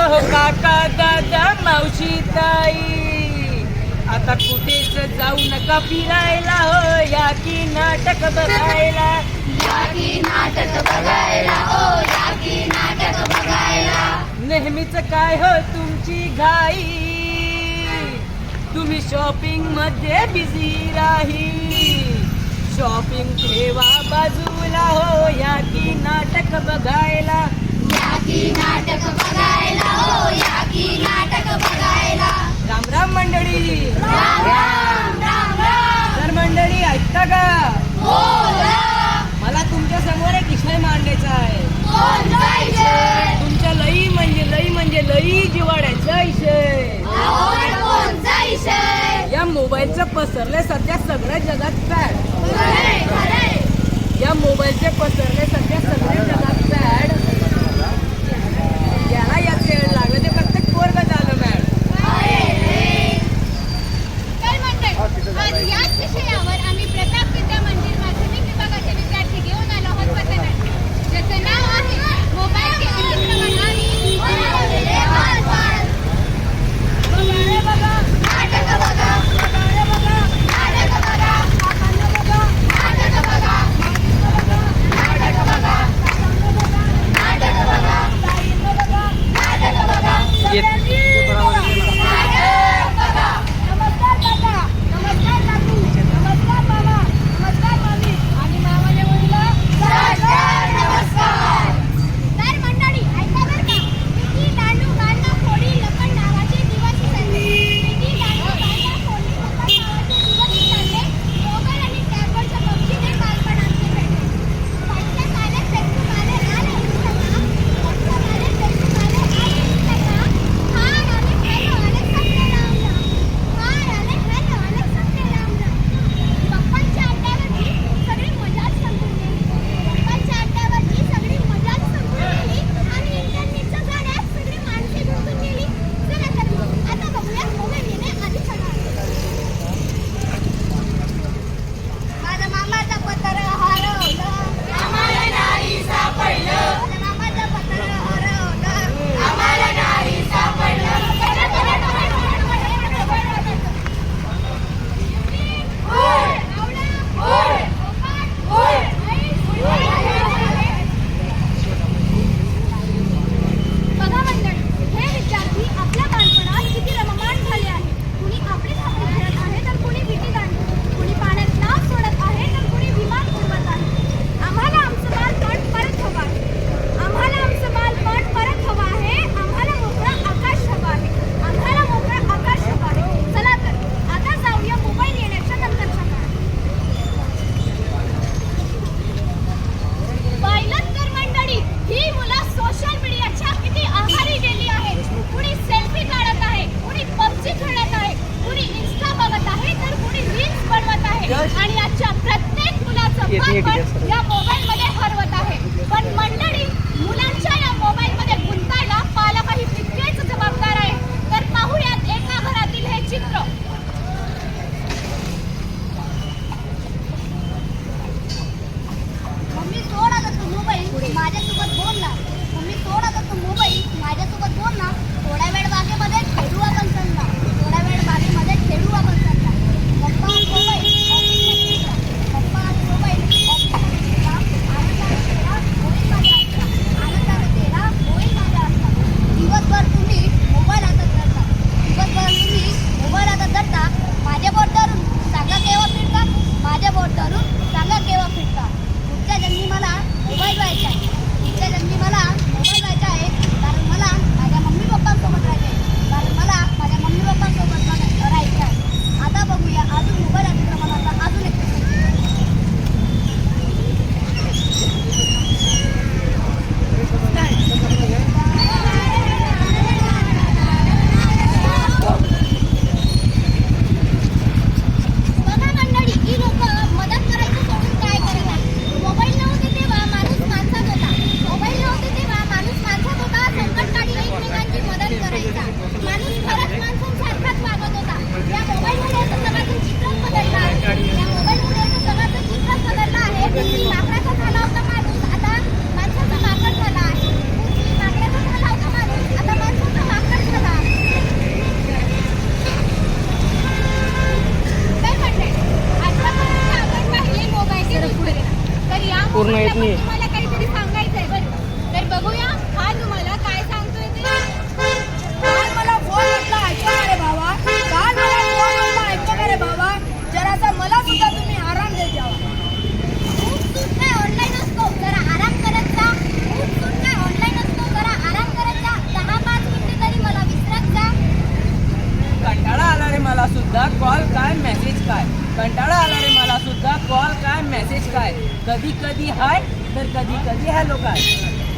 अहो काका दादा मावशी ताई, आता कुठेच जाऊ नका फिरायला हो, या की नाटक बघायला, या की नाटक बघायला, हो या की नाटक बघायला. नेहमीच काय हो तुमची घाई, तुम्ही शॉपिंग मध्ये बिझी राही, शॉपिंग ठेवा बाजूला हो, या की नाटक बघायला, या की नाटक बघायला, हो या की नाटक बघायला. राम राम मंडळी. राम राम राम राम. तर मंडळी ऐकता का, बोला. मला तुमच्या समोर एक विषय मांडायचा आहे. कोणता विषय? तुमच्या लई म्हणजे लई जिवाड्याचा विषय. आवड कोणता विषय? या मोबाईलचं पसरले सध्या सगळ्या जगात फॅड, खरे खरे. या मोबाईलचे पसरले सध्या सगळ्या जगात फॅड, याला याचे वेळ लागलं ते प्रत्येक पोरग झालं मॅड. तर मंडळी, आज याच विषयावर आम्ही प्रताप विद्या मंदिर माध्यमिक विभागाचे विद्यार्थी घेऊन आलो आहोत पथनाट्य, ज्याचं नाव आहे मोबाईलचे अतिक्रमण आणि बनवलेले बालपण. नाटक बघा, नाटक बघा, नाटक बघा, नाटक बघा, नाटक बघा. आलो काय